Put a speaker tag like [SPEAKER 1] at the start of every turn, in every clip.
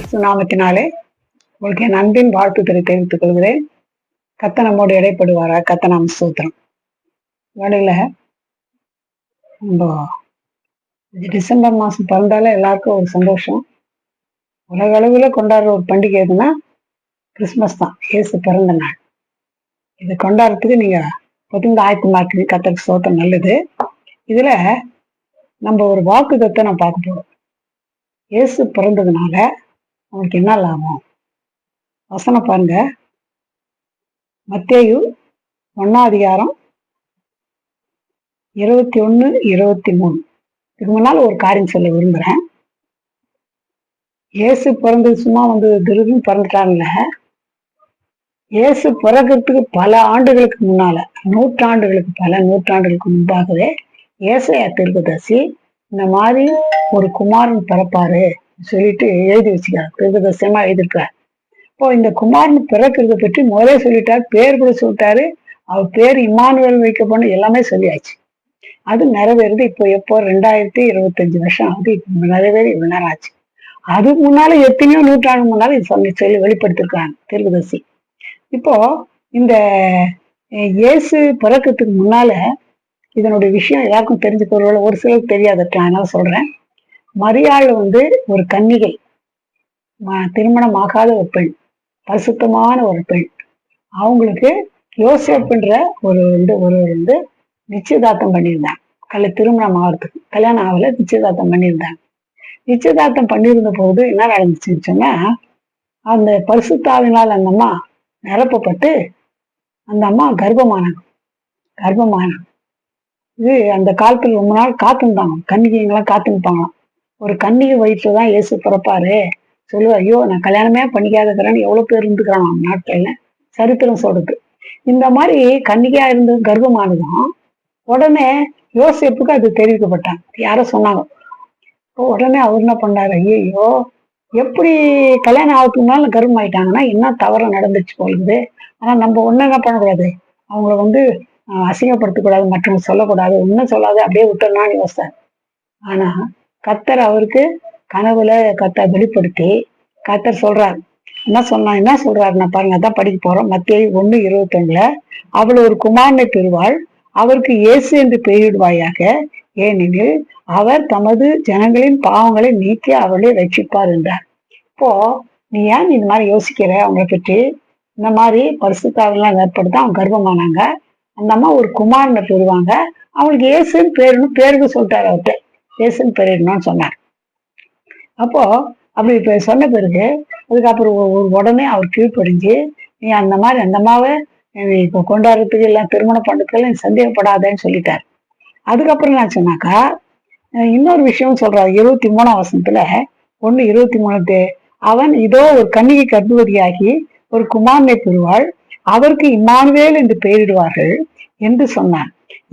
[SPEAKER 1] கிறிஸ்து நாமத்தினாலே உங்களுக்கு என் அன்பின் வாழ்த்துக்களை தெரிவித்துக் கொள்கிறேன். கத்த நம்மோடு இடைப்படுவாரா? கத்த நாம ஸ்தோத்திரம். வழியில நம்ம டிசம்பர் மாசம் பிறந்தாலே எல்லாருக்கும் ஒரு சந்தோஷம். உலக அளவில் கொண்டாடுற ஒரு பண்டிகை எதுன்னா கிறிஸ்துமஸ் தான், இயேசு பிறந்த நாள். இது கொண்டாடுறதுக்கு நீங்க பத்திந்து ஆயத்தமாக்கு. கத்தருக்கு ஸ்தோத்திரம். நல்லது. இதுல நம்ம ஒரு வாக்குத்தத்தை நம்ம பார்க்க போறோம். இயேசு பிறந்ததுனால அவனுக்கு என்ன லாபம்? வசனம் பாருங்க. மத்தேயு 1 21, 23. இதுக்கு முன்னால ஒரு காரியம் சொல்ல விரும்புறேன். இயேசு பிறந்தது சும்மா வந்து திருதுன்னு பிறந்துட்டாங்கல்ல. இயேசு பிறக்கிறதுக்கு பல ஆண்டுகளுக்கு முன்னால, பல நூற்றாண்டுகளுக்கு முன்பாகவே ஏசாயா தீர்க்கதரிசி இந்த மாதிரி ஒரு குமாரன் பிறப்பாரு சொல்லிட்டு எழுதி வச்சுக்கிறார். தீர்க்கதரிசனமா எழுதியிருக்கார். இப்போ இந்த குமாரன் பிறக்கிறத பற்றி முதலே சொல்லிட்டார், பேர் கூட சொல்லிட்டாரு. அவர் பேர் இம்மானுவேல் வைக்கப்படும், எல்லாமே சொல்லியாச்சு. அது நிறைவேறுது. இப்போ எப்போ 2025 வருஷம் ஆகுது. இப்போ நிறைவேறி இவ்வளவு நேரம் ஆச்சு. அதுக்கு முன்னால எத்தனையோ நூற்றாண்டு முன்னால இது சொல்லி வெளிப்படுத்திருக்காங்க தீர்க்கதரிசி. இப்போ இந்த இயேசு பிறக்கிறதுக்கு முன்னால இதனுடைய விஷயம் எல்லாருக்கும் தெரிஞ்சுக்கிறவங்கள ஒரு சிலருக்கு தெரியாதுட்டா, அதனால சொல்றேன். மரியாள் வந்து ஒரு கன்னிகை, திருமணம் ஆகாத ஒரு பெண், பரிசுத்தமான ஒரு பெண். அவங்களுக்கு யோசேப்புன்ற ஒரு வந்து நிச்சயதார்த்தம் பண்ணியிருந்தாங்க. திருமணம் ஆகிறதுக்கு கல்யாணம் ஆகல, நிச்சயதார்த்தம் பண்ணியிருந்தாங்க. நிச்சயதார்த்தம் பண்ணியிருந்த போது என்ன நடந்துச்சுன்னு சொன்னா, அந்த பரிசுத்தாவினால் அந்த அம்மா நிரப்பப்பட்டு அந்த அம்மா கர்ப்பமானாங்க. இது அந்த காலத்துல ரொம்ப நாள் காத்துருந்தாங்க. கன்னிகைங்கெல்லாம் காத்துருப்பாங்களாம். ஒரு கன்னிகை வயிற்றுலதான் இயேசு பிறப்பாரு சொல்லுவா. ஐயோ, நான் கல்யாணமே பண்ணிக்காதக்கிறேன்னு எவ்வளவு பேர் இருந்துக்கிறாங்க நாட்கள்ல, சரித்திரம் சொல்றது. இந்த மாதிரி கன்னிகையா இருந்து கர்ப்பமானதும் உடனே யோசேப்புக்கு அது தெரிவிக்கப்பட்டாங்க. யாரோ சொன்னாங்க. உடனே அவர் என்ன பண்ணாரு, ஐயோ எப்படி கல்யாணம் ஆகுதுனால கர்ப்பம் ஆயிட்டாங்கன்னா என்ன தவறு நடந்துச்சு போகுது. ஆனா நம்ம ஒண்ணு என்ன பண்ணக்கூடாது, அவங்கள வந்து அசிங்கப்படுத்தக்கூடாது, மற்றவங்க சொல்லக்கூடாது, ஒன்னும் சொல்லாது அப்படியே விட்டுறலாம்னு யோசித்தார். ஆனா கர்த்தர் அவருக்கு கனவுல கர்த்தர் வெளிப்படுத்தி கர்த்தர் சொல்றாரு. என்ன சொல்றாருன்னா பாருங்க, அதான் படிக்க போறோம். மத்தேயு 1:21. அவள் ஒரு குமாரனை பெறுவாள், அவருக்கு இயேசு என்று பெயரிடுவாயாக, ஏனெனில் அவர் தமது ஜனங்களின் பாவங்களை நீக்கி அவளை ரட்சிப்பார் என்றார். இப்போ நீ ஏன் இந்த மாதிரி யோசிக்கிற? அவங்களை பற்றி இந்த மாதிரி பரிசுத்தாவெல்லாம் ஏற்படுத்த அவங்க கர்ப்பமானாங்க. அந்த அம்மா ஒரு குமாரனை பெறுவாங்க, அவங்களுக்கு இயேசுன்னு பேருக்கு சொல்லிட்டாரு. அவர்கிட்ட இயேசுன்னு பெயரிடணும்னு சொன்னார். அப்போ அப்படி இப்ப சொன்ன பிறகு அதுக்கப்புறம் உடனே அவர் கீழ்ப்படிஞ்சு, நீ அந்த அம்மாவை இப்ப கொண்டாடுறதுக்கு எல்லாம் திருமணம் பண்றதுக்கு நீ சந்தேகப்படாதேன்னு சொல்லிட்டாரு. அதுக்கப்புறம் என்ன சொன்னாக்கா, இன்னொரு விஷயம் சொல்றாரு. 23ஆம் வசனத்துல 1:23. அவன் இதோ ஒரு கன்னிகை கர்ப்பவதியாகி ஒரு குமாரனை பெறுவாள், அவருக்கு இம்மானுவேல் என்று பெயரிடுவார்கள் என்று சொன்னான்.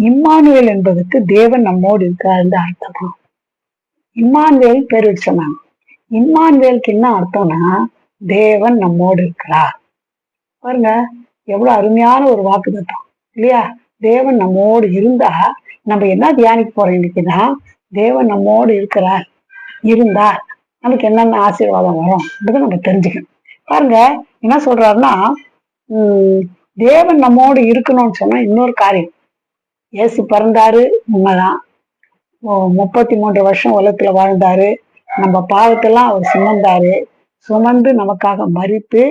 [SPEAKER 1] இம்மானுவேல் என்பதற்கு தேவன் நம்மோடு இருக்கிறார் என்று அர்த்தமா? இம்மானுவேல் பேர் வச்சு சொன்னாங்க. இம்மானுவேலுக்கு என்ன அர்த்தம்னா தேவன் நம்மோடு இருக்கிறார். பாருங்க, எவ்வளவு அருமையான ஒரு வாக்குத்தத்தம் இல்லையா? தேவன் நம்மோடு இருந்தா நம்ம என்ன தியானிக்க போறோம் இன்னைக்குன்னா, தேவன் நம்மோடு இருக்கிறார் இருந்தா நமக்கு என்னென்ன ஆசீர்வாதம் வரும் நம்ம தெரிஞ்சுக்கணும். பாருங்க என்ன சொல்றாருன்னா, தேவன் நம்மோடு இருக்கணும்னு சொன்னா இன்னொரு காரியம். இயேசு பிறந்தாரு உண்மைதான். 33 வருஷம் உலகத்துல வாழ்ந்தாரு. நம்ம பாவத்தெல்லாம் அவர் சுமந்து நமக்காக மரித்து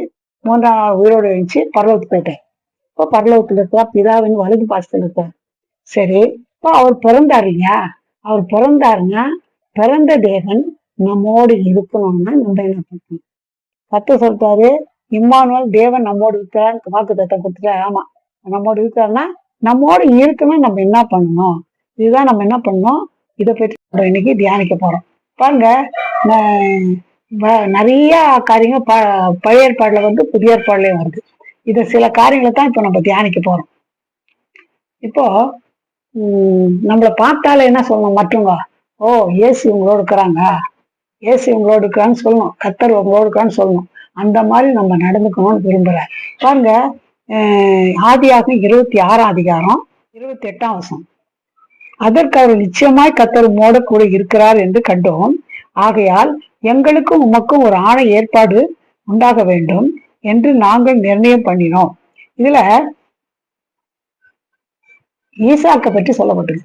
[SPEAKER 1] 3ஆம் நாள் உயிரோடு எழுந்துச்சு பரலோகத்துக்கு போயிட்டார். இப்போ பரலோகத்துல இருக்கா, பிதாவின் வலது பாசத்துல இருக்கார். சரி, இப்போ அவர் பிறந்தாரு இல்லையா? அவர் பிறந்தாருன்னா பிறந்த தேவன் நம்மோடு இருக்கணும்னா நம்ம என்ன பண்ணணும்? கர்த்தர் சொல்லிட்டாரு, இம்மானுவேல் தேவன் நம்மோடு இருக்கிறார் வாக்குத்தத்தம் கொடுத்துட்டாரு. ஆமா, நம்மோடு இருக்காருன்னா நம்மோடு இருக்கணும். நம்ம என்ன பண்ணணும்? இதுதான் நம்ம என்ன பண்ணணும். இதை பற்றி இன்னைக்கு தியானிக்க போறோம். பாருங்க, நிறைய காரியங்கள் பழைய ஏற்பாடுல வந்து புதிய ஏற்பாடுலயும் வருது. இது சில காரியங்களை தான் இப்ப நம்ம தியானிக்க போறோம். இப்போ நம்மளை பார்த்தாலே என்ன சொல்லணும்? மற்றவங்க, ஓ இயேசு உங்களோடு இருக்கிறாங்க, இயேசு உங்களோடு இருக்கிறான்னு சொல்லணும், கர்த்தர் உங்களோடு இருக்கான்னு சொல்லணும். அந்த மாதிரி நம்ம நடந்துக்கணும்னு விரும்புறேன். பாருங்க, ஆதியாகமம் 26ஆம் அதிகாரம் 28ஆம் வசனம். அதற்கு அவர் நிச்சயமாய் கர்த்தர் உம்மோடு கூட இருக்கிறார் என்று கண்டோம், ஆகையால் எங்களுக்கும் உமக்கும் ஒரு ஆணை ஏற்பாடு உண்டாக வேண்டும் என்று நாங்கள் நிர்ணயம் பண்ணினோம். இதுல ஈசாக்கை பற்றி சொல்லப்பட்டது.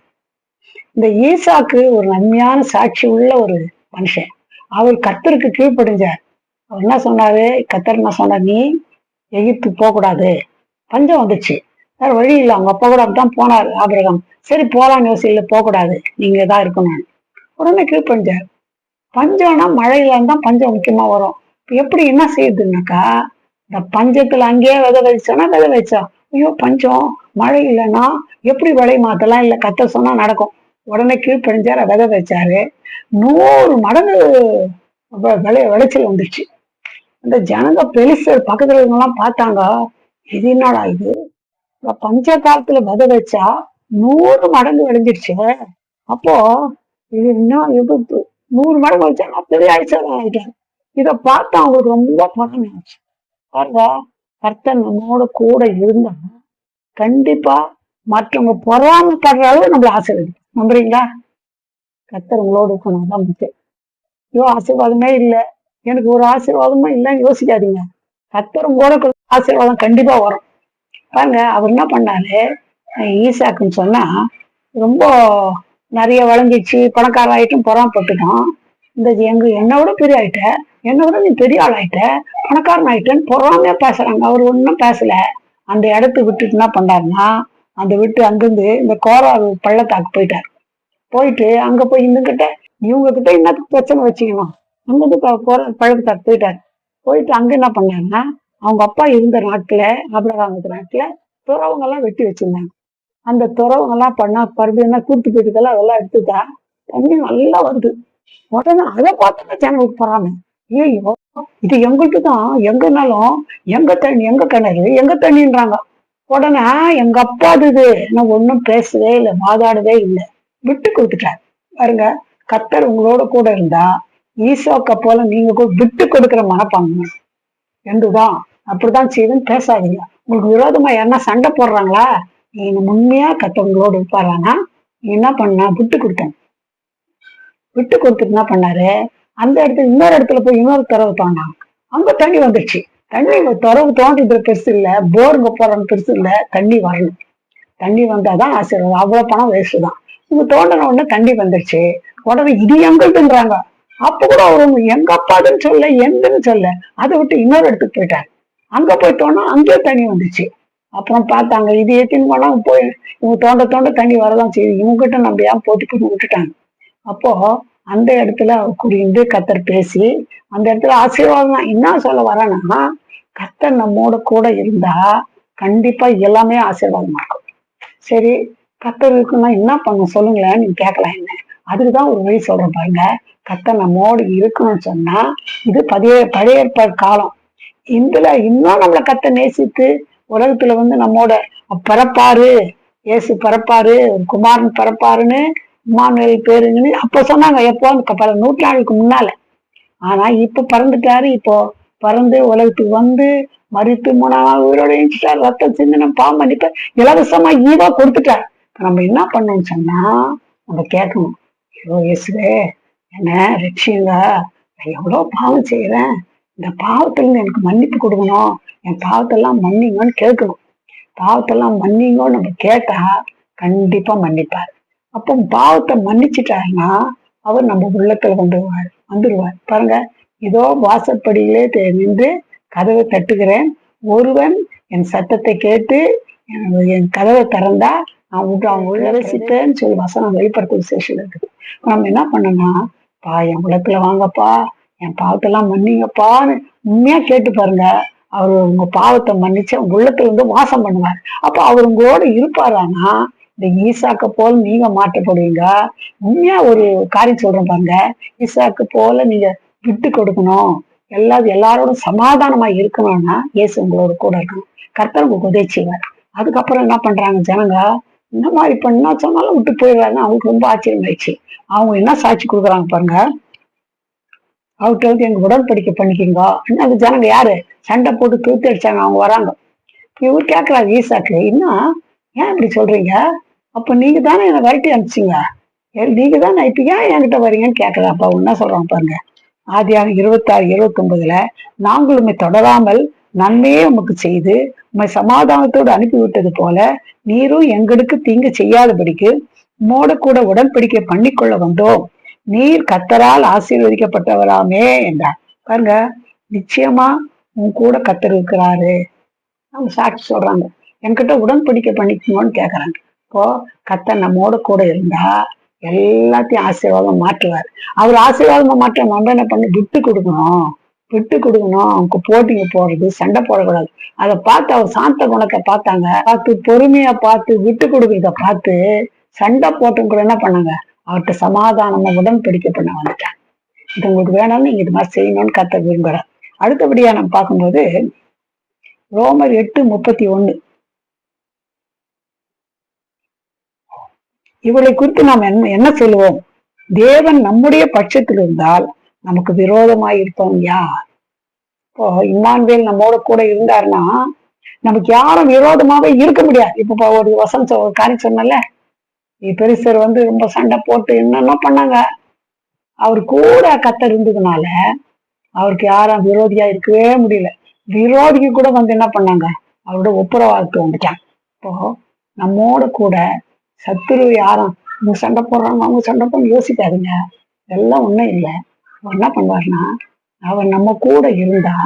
[SPEAKER 1] இந்த ஈசாக்கு ஒரு நன்மையான சாட்சி உள்ள ஒரு மனுஷன். அவர் கர்த்தருக்கு கீழ்ப்படிஞ்சார். அவர் என்ன சொன்னாரு? கர்த்தர் என்ன சொன்னார்? நீ எகிப்து போகக்கூடாது, பஞ்சம் வந்துச்சு, வேற வழி இல்லை. அவங்க அப்பா கூட அப்படிதான் போனார் ஆபிரகாம். சரி போலான்னு யோசிக்கல, போகக்கூடாது, நீங்க தான் இருக்கணும். உடனே கீழ்ப்படிஞ்சார். பஞ்சம்னா மழையில இருந்தா பஞ்சம் முக்கியமா வரும். எப்படி என்ன செய்யுதுன்னாக்கா, இந்த பஞ்சத்துல அங்கேயே விதை வச்சோன்னா விதை வச்சா, ஐயோ பஞ்சம், மழை இல்லைன்னா எப்படி விளை மாத்தலாம், இல்ல கத்த சொன்னா நடக்கும். உடனே கீழ்ப்படிஞ்சாரு, விதை வச்சாரு. 100 மடங்கு விளைச்சல் வந்துச்சு. இந்த ஜனங்க பெருசு பக்கத்துல எல்லாம் பார்த்தாங்க, இது என்னடா இது, பஞ்ச காலத்துல விதை வச்சா 100 மடங்கு விளைஞ்சிருச்சு. அப்போ இது என்ன விபத்து, 100 மடங்கு வச்சா பெரிய ஆயிடுச்சு. இத பார்த்து அவங்களுக்கு ரொம்ப பொறாமை ஆச்சு. பாருங்க, கர்த்தர் நம்மோட கூட இருந்தா கண்டிப்பா மற்றவங்க பொறாமைப்படுற அளவு நம்மள ஆசீர்வதிக்கும். நம்புறீங்களா? கர்த்தர் உங்களோட இருக்கணும் தான் முக்கியம். ஐயோ ஆசீர்வாதமே இல்லை, எனக்கு ஒரு ஆசீர்வாதமும் இல்லைன்னு யோசிக்காதீங்க. கர்த்தர் உங்களோட ஆசீர்வாதம் கண்டிப்பா வரும். பாருங்க, அவர் என்ன பண்ணாரு, ஈசாக்குன்னு சொன்னா ரொம்ப நிறைய விளைஞ்சிச்சு, பணக்கார ஆயிட்டும் பொறாமப்பட்டுட்டோம். இந்த என்னை விட பெரிய ஆயிட்ட, என்னை விட நீ பெரிய ஆள் ஆயிட்ட, பணக்காரன் ஆயிட்டேன்னு பொறாமையா பேசுறாங்க. அவர் ஒன்றும் பேசல. அந்த இடத்த விட்டுட்டு என்ன பண்ணாருன்னா, அந்த விட்டு அங்கிருந்து இந்த கோரா பள்ளத்தாக்கு போயிட்டார். போயிட்டு அங்க போய் இவங்க கிட்ட என்னத்துக்கு பிரச்சனை வச்சுக்கணும், அங்கிருந்து கோரா பள்ளத்தாக்கு போயிட்டார். போயிட்டு அங்க என்ன பண்ணாருன்னா, அவங்க அப்பா இருந்த நாட்டுல, ஆபிரகாமுக்கு நாட்டுல துறவங்க எல்லாம் வெட்டி வச்சிருந்தாங்க. அந்த துறவங்க எல்லாம் பண்ணா பருவம் கூட்டு போயிட்டுக்கெல்லாம் அதெல்லாம் எடுத்துட்டா தண்ணி நல்லா வருது. உடனே அதை பார்த்தா ஜனங்களுக்கு போறாங்க, ஐயோ இது எங்களுக்கு தான், எங்கனாலும் எங்க தண்ணி, எங்க கிணறு, எங்க தண்ணின்றாங்க. உடனே எங்க அப்பா இது நான் ஒன்னும் பேசவே இல்லை, வாதாடவே இல்லை, விட்டு கொடுத்துட்டார். பாருங்க, கர்த்தர் உங்களோட கூட இருந்தா ஈசாக்க போல நீங்க கூட விட்டு கொடுக்குற மனப்பாங்க என்றுதான். அப்படிதான் செய்யுதுன்னு பேசாதீங்க. உங்களுக்கு விரோதமா யாருன்னா சண்டை போடுறாங்களா, நீங்க உண்மையா கர்த்தவங்களோட இருப்பாரானா நீ என்ன பண்ணா, விட்டு கொடுத்தேன். விட்டு கொடுத்துட்டு என்ன பண்ணாரு, அந்த இடத்துல இன்னொரு இடத்துல போய் இன்னொரு துறவு தோண்டாங்க. அங்க தண்ணி வந்துடுச்சு. தண்ணி துறவு தோன்றது பெருசு இல்ல, போருங்க போறது பெருசு இல்ல, தண்ணி வரணும். தண்ணி வந்தாதான் ஆசீர்வாதம். அவ்வளவு பணம் வேஸ்ட் தான். இவங்க தோண்டின உடனே தண்ணி வந்துடுச்சு. உடனே இது எங்களுக்குன்றாங்க. அப்ப கூட அவரு எங்க அப்பாதுன்னு சொல்ல, எங்கன்னு சொல்ல, அதை விட்டு இன்னொரு இடத்துக்கு போயிட்டாரு. அங்க போயிட்டோம்னா அங்கேயே தண்ணி வந்துச்சு. அப்புறம் பார்த்தாங்க, இது ஏத்தின்னு போனா போய் இவங்க தோண்ட தோண்ட தண்ணி வரதான் செய்யுது, இவங்ககிட்ட நம்ம ஏன் போட்டு விட்டுட்டாங்க. அப்போ அந்த இடத்துல குடிந்து கர்த்தர் பேசி அந்த இடத்துல ஆசீர்வாதம் தான். என்ன சொல்ல வரேன்னா, கர்த்தர் நம்மோட கூட இருந்தா கண்டிப்பா எல்லாமே ஆசீர்வாதமா இருக்கும். சரி, கர்த்தர் இருக்குன்னா என்ன பண்ண சொல்லுங்களேன், நீங்க கேட்கலாம். என்ன அதுக்குதான் ஒரு வழி சொல்றேன் பாருங்க. கர்த்தர் நம்மோடு இருக்கணும்னு சொன்னா, இது பழைய ஏற்பாடு காலம். இதுல இன்னும் நம்மளை கர்த்தர் நேசித்து உலகத்துல நம்மோட பிறப்பாரு, இயேசு பிறப்பாரு, ஒரு குமாரன் பிறப்பாருன்னு இம்மானுவேல் பேருங்கன்னு அப்ப சொன்னாங்க. எப்போ பல நூற்றாண்டுக்கு முன்னால. ஆனா இப்ப பறந்துட்டாரு. இப்போ பறந்து உலகத்துக்கு மறித்து 3ஆம் நாள் உயிரோட எழுந்துட்டார். ரத்தம் சிந்தின பாவம் மன்னிப்ப இலவசமா ஈவா கொடுத்துட்டார். நம்ம என்ன பண்ணணும்னு சொன்னா, நம்ம கேட்கணும், ஐயோ இயேசுவே என்ன ரட்சியுங்க, நான் எவ்வளவு பாவம் செய்யறேன், இந்த பாவத்துல இருந்து எனக்கு மன்னிப்பு கொடுக்கணும், என் பாவத்தெல்லாம் மன்னிங்கன்னு கேட்கணும். பாவத்தெல்லாம் மன்னிங்கன்னு நம்ம கேட்டா கண்டிப்பா மன்னிப்பார். அப்போ பாவத்தை மன்னிச்சுட்டாருன்னா அவர் நம்ம உள்ளத்துல வந்துருவார். பாருங்க, இதோ வாசற்படியிலே நின்று கதவை தட்டுகிறேன், ஒருவன் என் சத்தத்தை கேட்டு என் கதவை திறந்தா நான் அவங்க உள்ள சொல்லி வசனம் வெளிப்படுத்த விசேஷம் இருக்குது. நம்ம என்ன பண்ணோம்னா, என் உள்ளத்துல வாங்கப்பா, என் பாவத்தெல்லாம் மன்னிங்கப்பான்னு உண்மையா கேட்டு பாருங்க. அவரு உங்க பாவத்தை மன்னிச்சு உங்க உள்ளத்துல வாசம் பண்ணுவார். அப்ப அவர் உங்களோட இருப்பாரானா இந்த ஈசாக்க போல நீங்க மாற்றப்படுவீங்க. உண்மையா ஒரு காரியம் சொல்றேன் பாருங்க, ஈசாக்கு போல நீங்க விட்டு கொடுக்கணும், எல்லாரோடும் சமாதானமா இருக்கணும்னா இயேசு உங்களோட கூட இருக்கணும். கர்த்தர் உங்களுக்கு உதவி செய்வார். அதுக்கப்புறம் என்ன பண்றாங்க ஜனங்க, இந்த மாதிரி இப்ப என்ன சொன்னாலும் விட்டு போயிடுறாருன்னு அவங்களுக்கு ரொம்ப ஆச்சரியம் ஆயிடுச்சு. அவங்க என்ன சாட்சி கொடுக்குறாங்க பாருங்க, அவர்கிட்ட எங்க உடன்படிக்கை பண்ணிக்கிங்க. அந்த ஜனங்க யாரு சண்டை போட்டு தூத்தி அடிச்சாங்க, அவங்க வராங்க. இவர் கேட்கறாரு ஈசாக்கு, இன்னும் ஏன் இப்படி சொல்றீங்க, அப்ப நீங்க தானே என்னை விரட்டி அனுப்பிச்சிங்க, நீங்க தானே இப்ப ஏன் என்கிட்ட வரீங்கன்னு கேட்கலாம். அப்ப என்ன சொல்றாங்க பாருங்க, ஆதியாகமம் 26:29 நாங்களுமே தொடராமல் நன்மையே உமக்கு செய்து உம்மை சமாதானத்தோடு அனுப்பிவிட்டது போல நீரும் எங்களுக்கு தீங்கு செய்யாதபடிக்கு உம்மோடு கூட உடன்படிக்கை பண்ணிக்கொள்ள வந்தோம். நீர் கர்த்தரால் ஆசீர்வதிக்கப்பட்டவராமே என்றார். பாருங்க, நிச்சயமா உன் கூட கர்த்தர் இருக்கிறாரு. அவங்க சாட்சி சொல்றாங்க, என்கிட்ட உடன்படிக்கை பண்ணிக்கணும்னு கேக்குறாங்க. இப்போ கர்த்தர் நம்மோட கூட இருந்தா எல்லாத்தையும் ஆசீர்வாதம் மாற்றுவார். அவர் ஆசீர்வாதமா மாற்ற நம்ம என்ன பண்ணி விட்டு கொடுக்கணும். அவங்க போட்டிங்க போடுறது, சண்டை போடக்கூடாது. அதை பார்த்து அவர் சாந்த குணத்தை பார்த்தாங்க. பார்த்து பொறுமையா பார்த்து விட்டு கொடுக்கறத பார்த்து சண்டை போட்டும் கூட என்ன பண்ணாங்க, அவர்கிட்ட சமாதானமா உடன்படிக்கை பண்ண வந்துட்டாங்க. இது உங்களுக்கு வேணும்னு நீங்க இது மாதிரி செய்யணும்னு கர்த்தர் விரும்புறார். அடுத்தபடியா நம்ம பார்க்கும்போது ரோமர் 8:31 இவளை குறித்து நாம் என்ன சொல்லுவோம்? தேவன் நம்முடைய பட்சத்தில் இருந்தால் நமக்கு விரோதமாய் இருப்போம் யார்? இப்போ இம்மானுவேல் நம்மோட கூட இருந்தாருன்னா நமக்கு யாரும் விரோதமாவே இருக்க முடியாது. இப்ப ஒரு வசனம் ஒரு காரியம் சொன்னல, பெருசர் ரொம்ப சண்டை போட்டு என்னென்ன பண்ணாங்க. அவர் கூட கர்த்தர் இருந்ததுனால அவருக்கு யாரும் விரோதியா இருக்கவே முடியல. விரோதிக்கு கூட என்ன பண்ணாங்க, அவரோட ஒப்புரவாதத்துக்கு வந்துட்டாங்க. இப்போ நம்மோட கூட சத்துரு யாரும் அவங்க சண்டை போடுறாங்க, அவங்க சண்டை போட யோசிக்காதுங்க. இதெல்லாம் ஒண்ணும் இல்லை. அவர் என்ன பண்ணுவாருன்னா, அவர் நம்ம கூட இருந்தா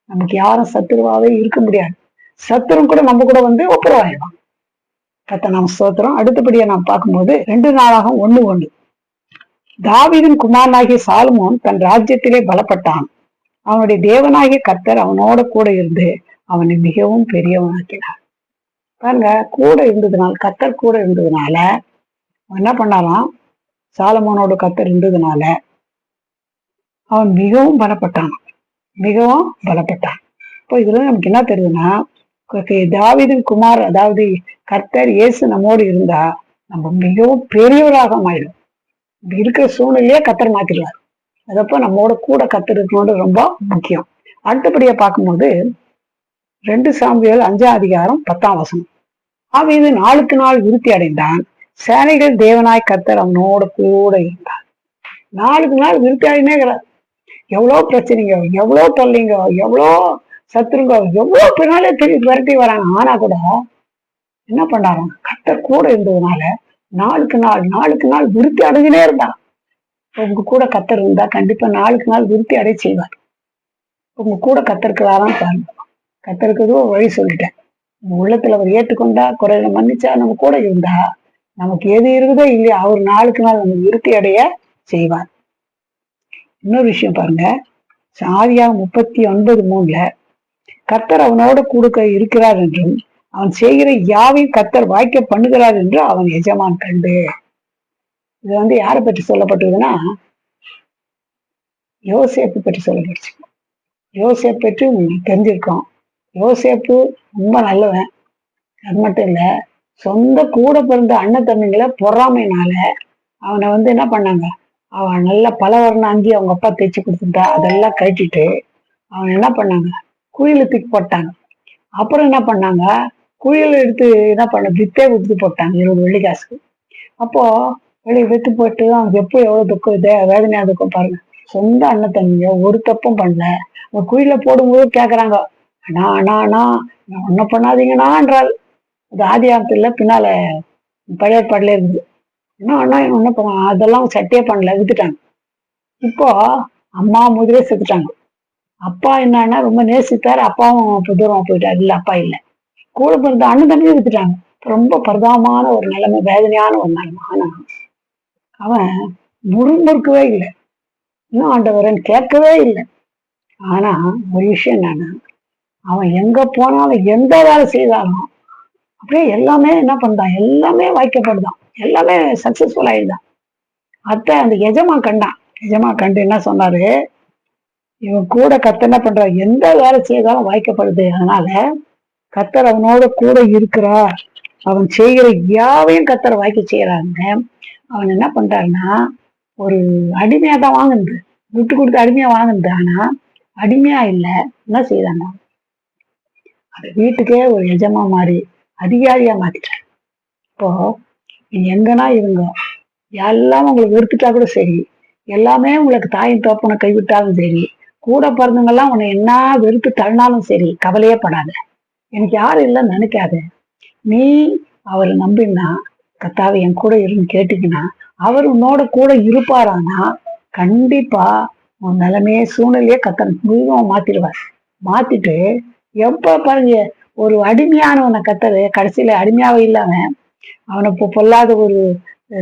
[SPEAKER 1] நமக்கு யாரும் சத்துருவாவே இருக்க முடியாது. சத்துரும் கூட நம்ம கூட ஒப்புரவாயிடுவாங்க. கர்த்தர் நாம ஸ்தோத்திரம். அடுத்தபடியா நாம் பார்க்கும்போது 2 நாளாகமம் 1:1 தாவீதின் குமாரனாகிய சாலமோன் தன் ராஜ்யத்திலே பலப்பட்டான். அவனுடைய தேவனாகிய கர்த்தர் அவனோட கூட இருந்து அவனை மிகவும் பெரியவனாக்கினார். பாருங்க, கூட இருந்ததுனால, கர்த்தர் கூட இருந்ததுனால அவன் என்ன பண்ணாலாம், சாலமோனோட கர்த்தர் இருந்ததுனால அவன் மிகவும் பலப்பட்டான். இப்போ இதுல நமக்கு என்ன தெரியுதுன்னா, தாவீதின் குமார், அதாவது கர்த்தர் இயேசு நம்மோடு இருந்தா நம்ம மிகவும் பெரியவராக மாறிடும். இருக்கிற சூழ்நிலையே கர்த்தர் மாத்திடுவார். அதப்போ நம்மோட கூட கர்த்தர் இருக்கணும்னு ரொம்ப முக்கியம். அடுத்தபடியா பார்க்கும்போது 2 சாமுவேல் 5:10 தாவீது நாளுக்கு நாள் விருத்தி அடைந்தான். சேனைகள் தேவனாய் கர்த்தர் அவனோட கூட இருந்தான். நாளுக்கு நாள் விருத்தி அடைந்தேங்கிறார். எவ்வளவு பிரச்சனைங்க, எவ்வளவு தொல்லைங்க, எவ்வளோ சத்துருங்க, எவ்வளவு பின்னாலே திருப்பி விரட்டி வராங்க. ஆனா கூட என்ன பண்ணாங்க, கர்த்தர் கூட இருந்ததுனால நாளுக்கு நாள் விருத்தி அடைஞ்சுனே இருந்தான். உங்க கூட கர்த்தர் இருந்தா கண்டிப்பா நாளுக்கு நாள் விருத்தி அடை செய்வார். உங்க கூட கர்த்தருக்குறாரான்னு பாருங்க. கர்த்தருக்கு வழி சொல்லிட்டேன். உங்க உள்ளத்துல அவர் ஏற்றுக்கொண்டா, குறைகளை மன்னிச்சா, நம்ம கூட இருந்தா நமக்கு எது இருக்குதோ இல்லையா, அவர் நாளுக்கு நாள் நம்ம விருத்தி அடைய செய்வார். இன்னொரு விஷயம் பாருங்க, ஆதியாகமம் 39:3 கர்த்தர் அவனோட கூட இருக்கிறார் என்றும் அவன் செய்கிற யாவையும் கர்த்தர் வாய்க்க பண்ணுகிறார் என்று அவன் எஜமான் கண்டு. இது யாரை பற்றி சொல்லப்பட்டதுன்னா, யோசேப்பு பற்றி சொல்லப்பட்டுச்சு. யோசேப்பு பற்றி தெரிஞ்சிருக்கோம். யோசேப்பு ரொம்ப நல்லவன். அது மட்டும் இல்ல, சொந்த கூட பிறந்த அண்ணன் தம்பிங்களை பொறாமைனால அவனை என்ன பண்ணாங்க, அவன் நல்ல பலவர்ண அங்கி அவங்க அப்பா தைச்சு கொடுத்துட்டா, அதெல்லாம் கழிச்சிட்டு அவன் என்ன பண்ணாங்க, குழியில தூக்கி போட்டாங்க. அப்புறம் என்ன பண்ணாங்க, குழியில எடுத்து என்ன பண்ண வித்தே வித்து போட்டாங்க 20 வெள்ளிக்காசுக்கு. அப்போ வெளியே வித்து போட்டு அவனுக்கு எப்போ எவ்வளவு துக்கம் வேதனையா துக்கம் பாருங்க. சொந்த அண்ணன் தம்பிங்க ஒரு தப்பும் பண்ணல. ஒரு குழியில போடும்போது கேக்குறாங்க, அண்ணா அண்ணா அண்ணா ஒன்னும் பண்ணாதீங்கன்னான்றாள். அது ஆதியாகமத்துல பின்னால பழைய ஏற்பாடுல இருக்குது. என்ன அண்ணா என்ன பண்ண, அதெல்லாம் சட்டையே பண்ணல, வித்துட்டாங்க. இப்போ அம்மா முதலே செத்துட்டாங்க. அப்பா என்னன்னா ரொம்ப நேசித்தாரு. அப்பாவும் இப்ப தூரமா போயிட்டாரு. இல்ல அப்பா இல்ல, கூட பிறந்த அண்ணன் தம்பியும் வித்துட்டாங்க. ரொம்ப பரிதாபமான ஒரு நிலைமை, வேதனையான ஒரு நிலைமை. ஆனா அவன் முறுமுறுக்கவே இல்லை, இன்னும் ஆண்டவரன் கேட்கவே இல்லை. ஆனா ஒரு விஷயம் என்னன்னா, அவன் எங்க போனாலும் எந்த வேலை செய்தாலும் அப்படியே எல்லாமே என்ன பண்றான், எல்லாமே வாய்க்கப்படுதான், எல்லாமே சக்சஸ்ஃபுல் ஆயிடுதான். அந்த எஜமான் கண்டான். எஜமான் கண்டு என்ன சொன்னாரு, இவன் கூட கர்த்தர் என்ன பண்ற, எந்த வேலை செய்தாலும் வாய்க்கப்படுது. அதனால கர்த்தர் அவனோட கூட இருக்கிறார், அவன் செய்கிற யாவையும் கர்த்தர் வாய்க்க செய்யறாங்க. அவன் என்ன பண்றாருன்னா, ஒரு அடிமையா தான் வாங்குது, விட்டு கொடுத்து அடிமையா வாங்குது. ஆனா அடிமையா இல்ல, என்ன செய்யறாங்க, அந்த வீட்டுக்கே ஒரு எஜமா மாதிரி அதிகாரியா மாத்திட்டார். இப்போ நீ எங்கன்னா இருங்க, எல்லாம் உங்களுக்கு வெறுத்துட்டா கூட சரி, எல்லாமே உங்களுக்கு தாயின் தோப்பனை கைவிட்டாலும் சரி, கூட பிறந்தவங்க எல்லாம் உன்னை என்ன வெறுத்து தள்ளினாலும் சரி, கவலையே படாத. எனக்கு யாரும் இல்லைன்னு நினைக்காத. நீ அவரை நம்பினா, கர்த்தாவே என் கூட இருன்னு கேட்டீங்கன்னா, அவர் உன்னோட கூட இருப்பாரானா கண்டிப்பா உன் நிலைமையே சூழ்நிலையே கர்த்தர் முழுவதும் மாத்திடுவார். மாத்திட்டு எப்ப பாருங்க, ஒரு அடிமையானவனை கர்த்தர் கடைசியில அடிமையாவே இல்லாம அவனை பொல்லாத ஒரு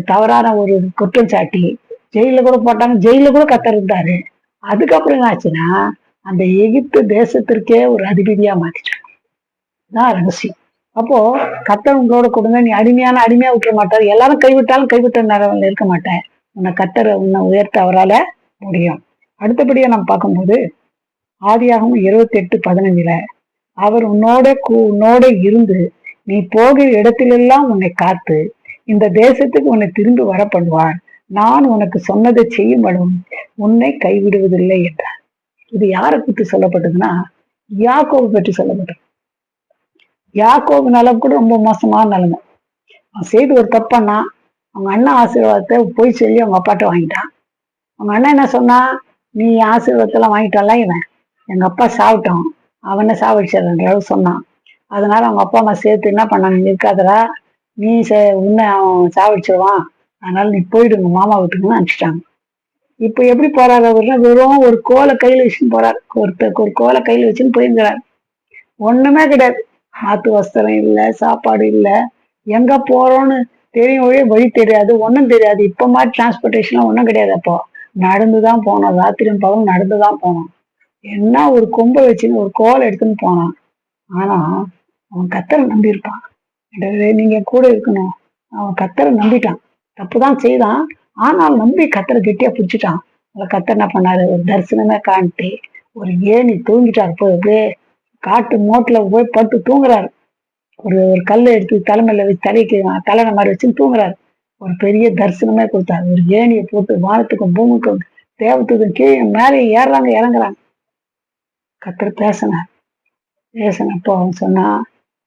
[SPEAKER 1] தவறான ஒரு குற்றம் சாட்டி ஜெயில கூட போட்டாங்க. ஜெயில கூட கர்த்தர் இருந்தாரு. அதுக்கப்புறம் என்ன ஆச்சுன்னா, அந்த எகிப்து தேசத்திற்கே ஒரு அதிபதியா மாத்திட்டாங்க. தான் ரகசியம். அப்போ கர்த்தர் உங்களோட கொடுங்க. நீ அடிமையா விட்டுற மாட்டாரு. எல்லாரும் கைவிட்டாலும் கைவிட்ட நிலைமையில இருக்க மாட்டேன். உன்னை கர்த்தர் உன்னை உயர்த்த அவரால முடியும். அடுத்தபடியா நம்ம பார்க்கும்போது ஆதியாகமம் 28:15 அவர் உன்னோட இருந்து நீ போகிற இடத்திலெல்லாம் உன்னை காத்து இந்த தேசத்துக்கு உன்னை திரும்பி வர பண்ணுவார். நான் உனக்கு சொன்னதை செய்யும்படும் உன்னை கைவிடுவதில்லை என்றார். இது யாரை பற்றி சொல்லப்பட்டதுன்னா, யாக்கோபு பற்றி சொல்லப்பட்டது. யாக்கோபு நிலம் கூட ரொம்ப மோசமான நிலைமை. அவன் செய்து ஒரு தப்பண்ணா, அவங்க அண்ணன் ஆசீர்வாதத்தை போய் சொல்லி அவங்க அப்பாட்ட வாங்கிட்டான். அவங்க அண்ணன் என்ன சொன்னா, நீ ஆசீர்வாதத்தெல்லாம் வாங்கிட்டால, இவன் எங்க அப்பா சாப்பிட்டோம், அவனை சாவடிச்சிடறன்ற சொன்னான். அதனால அவங்க அப்பா அம்மா சேர்த்து என்ன பண்ணாங்க, இருக்காதரா, நீ உன்னை அவன் சாவடிச்சிருவான், அதனால நீ போயிடுங்க மாமா வீட்டுக்குன்னு அனுப்பிச்சிட்டாங்க. இப்ப எப்படி போறாரு அவர்னா, வெறும் ஒரு கோலை கையில வச்சுன்னு போறாரு. ஒரு கோலை கையில வச்சுன்னு போயிருக்கிறாரு. ஒண்ணுமே கிடையாது. மாத்து வஸ்திரம் இல்ல, சாப்பாடு இல்ல, எங்க போறோம்னு தெரியும், வழி தெரியாது, ஒண்ணும் தெரியாது. இப்ப மாதிரி டிரான்ஸ்போர்டேஷன் ஒண்ணும் கிடையாது. அப்போ நடந்துதான் போனோம். ராத்திரியும் பகலும் நடந்துதான் போனோம். என்ன ஒரு கொம்பை வச்சுன்னு ஒரு கோலை எடுத்துன்னு போனான். ஆனா அவன் கர்த்தரை நம்பி இருப்பான். நீங்க கூட இருக்கணும். அவன் கர்த்தரை நம்பிட்டான். தப்புதான் செய்தான், ஆனால் நம்பி கர்த்தரை கெட்டியா பிடிச்சிட்டான். கர்த்தர் என்ன பண்ணாரு, ஒரு தரிசனமே காண்பிட்டு ஒரு ஏணி தூங்கிட்டாரு. போய் அப்படியே காட்டு மோட்டுல போய் பட்டு தூங்குறாரு. ஒரு கல்லை எடுத்து தலைமையில வச்சு தலைன மாதிரி வச்சு தூங்குறாரு. ஒரு பெரிய தரிசனமே கொடுத்தாரு. ஒரு ஏணியை போட்டு வானத்துக்கும் பூமிக்கும் தேவத்துக்கும் கீழே மேலே ஏறுறாங்க இறங்குறாங்க. கர்த்தர் பேசினப்போ அவன் சொன்னா,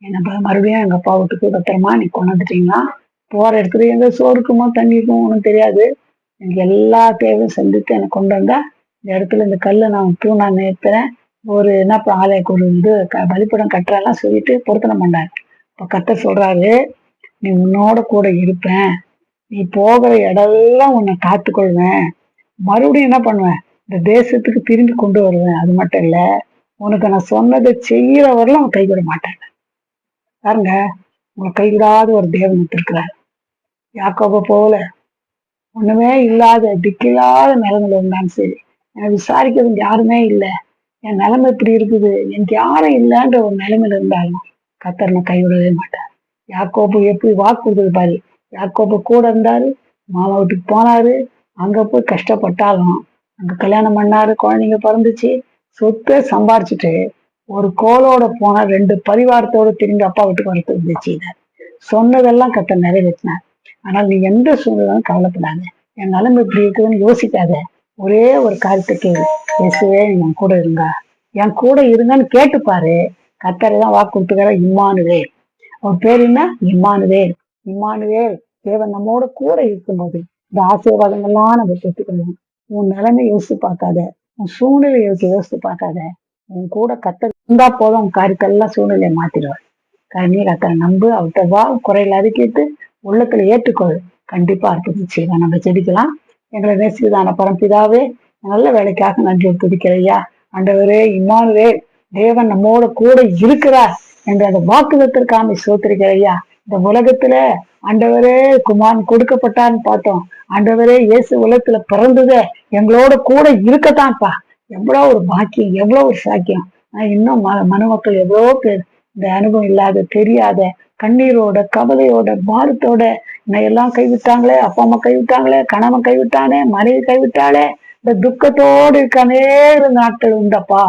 [SPEAKER 1] என்ன மறுபடியும் எங்க அப்பா வீட்டுக்கு பத்திரமா நீ கொண்டு வந்துட்டீங்கன்னா, போற இடத்துல எங்க சோறுக்குமோ தண்ணிக்குமோ ஒன்றும் தெரியாது, எனக்கு எல்லா தேவையும் சந்தித்து எனக்கு கொண்டு வந்தா இந்த இடத்துல இந்த கல்லை நான் தூணா நிறுத்துறேன், ஒரு என்ன ஆலயக்கு ஒரு பலிப்படம் கட்டுறெல்லாம் சொல்லிட்டு பொருத்தனை பண்ணாரு. இப்ப கர்த்தர் சொல்றாரு, நீ உன்னோட கூட இருப்பேன், நீ போகிற இடம்லாம் உன்னை காத்துக்கொள்வேன், மறுபடியும் என்ன பண்ணுவேன், இந்த தேசத்துக்கு திரும்பி கொண்டு வருவேன். அது மட்டும் இல்ல, உனக்கு நான் சொன்னதை செய்யறவரெல்லாம் அவன் கைவிட மாட்டாங்க. பாருங்க, உங்களை கைவிடாத ஒரு தேவன் இருக்கிறார். யாக்கோபை போல ஒண்ணுமே இல்லாத திக்கில்லாத நிலைமையில இருந்தாலும் சரி, எனக்கு விசாரிக்கிறது யாருமே இல்லை, என் நிலைமை இப்படி இருக்குது, எனக்கு யாரும் இல்லைன்ற ஒரு நிலைமையில இருந்தாலும் கர்த்தர் நான் கைவிடவே மாட்டார். யாக்கோபு எப்படி வாக்கு கொடுத்தது பாரு. யாக்கோபு கூட இருந்தாரு, மாமா வீட்டுக்கு போனாரு, அங்க போய் கஷ்டப்பட்டாலும் அங்க கல்யாணம் பண்ணாரு, குழந்தைங்க பிறந்துச்சு, சொத்தை சம்பாரிச்சுட்டு ஒரு கோலோட போனா 2 பரிவாரத்தோட திரும்பி அப்பா வீட்டுக்கு வரத்து இருந்துச்சு. சொன்னதெல்லாம் கர்த்தர் நிறைவேற்றினார். ஆனால் நீ எந்த சூழ்நிலும் கவலைப்படாத, என் நிலைமை இப்படி இருக்குதுன்னு யோசிக்காத, ஒரே ஒரு காரியத்துக்கு இயேசுவே என் கூட இருங்க, என் கூட இருங்கன்னு கேட்டுப்பாரு. கர்த்தரை தான் வாக்கு கொடுத்துக்கிற இம்மானுவேல். அவன் பேர் என்ன, இம்மானுவேல். இம்மானுவேல் தேவன் நம்மோட கூட இருக்கும்போது இந்த ஆசீர்வாதங்கள்லாம் நம்ம பெற்றுக்கணும். உன் நிலைமை யோசிச்சு பார்க்காத, உன் சூழ்நிலை யோசிச்சு பார்க்காத, உன் கூட கர்த்தர் இருந்தா போதும், உன் காரியத்தெல்லாம் சூழ்நிலையை மாத்திடுவார். நீ கர்த்தரை நம்பு, அவர்கிட்ட வா, குறையில அறிக்கிட்டு உள்ளத்துல ஏற்றுக்கொள், கண்டிப்பா அற்புதம் செய்வான். நம்ம செடிக்கலாம். எங்களை நேசிதான பரம்பிதாவே, நல்ல வேலைக்காக நன்றி துதிக்கிறையா. ஆண்டவரே, இம்மானுவேல் தேவன் நம்மோட கூட இருக்கிறார் என்ற அந்த வாக்குதத்திற்காக சோத்திருக்கிறையா. இந்த உலகத்துல ஆண்டவரே குமாரன் கொடுக்கப்பட்டான்னு பார்த்தோம். ஆண்டவரே இயேசு உலகத்துல பிறந்ததே எங்களோட கூட இருக்கத்தான்ப்பா. எவ்வளவு ஒரு பாக்கியம், எவ்வளவு ஒரு சாக்கியம். இன்னும் மனுமக்கள் எவ்வளவோ பேர் இந்த அனுபவம் இல்லாத, தெரியாத, கண்ணீரோட, கவலையோட, பாரத்தோட எல்லாம் கைவிட்டாங்களே, அப்பா அம்மா கைவிட்டாங்களே, கணவன் கைவிட்டானே, மனைவி கைவிட்டாளே, இந்த துக்கத்தோடு இருக்க அநேக நாட்கள் உண்டப்பா.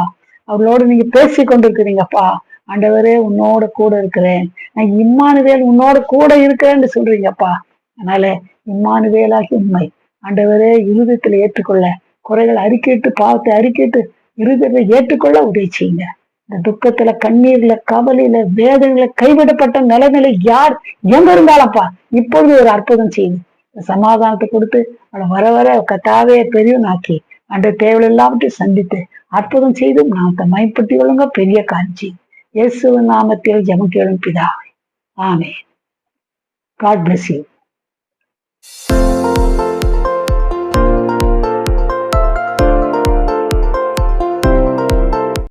[SPEAKER 1] அவர்களோடு நீங்க பேசி கொண்டிருக்கிறீங்கப்பா. ஆண்டவரே, உன்னோட கூட இருக்கிறேன், நான் இம்மானுவேல் உன்னோட கூட இருக்கிறேன்னு சொல்றீங்கப்பா. அதனால இம்மானுவேலாகி உண்மை ஆண்டவரே இருதயத்துல ஏற்றுக்கொள்ள, குறைகளை அறிக்கிட்டு, பாவத்தை அறிக்கிட்டு இருதயத்தை ஏற்றுக்கொள்ள உதவி செய்யுங்க. இந்த துக்கத்துல, கண்ணீர்ல, கவலையில, வேதனையில, கைவிடப்பட்ட நிலைமையில யார் எங்க இருந்தாலப்பா இப்பொழுது ஒரு அற்புதம் செய்யுங்க. சமாதானத்தை கொடுத்து அவளை வர வர கத்தாவே பெரியவனாக்கி அந்த தேவையில்லாமட்டு சந்தித்து அற்புதம் செய்தும் நாமத்தை மயப்படுத்தி கொள்ளுங்க. பெரிய காட்சி இயேசுவின் நாமத்தில் ஜெபம் கேளும் பிதாவே. ஆமென். God bless you.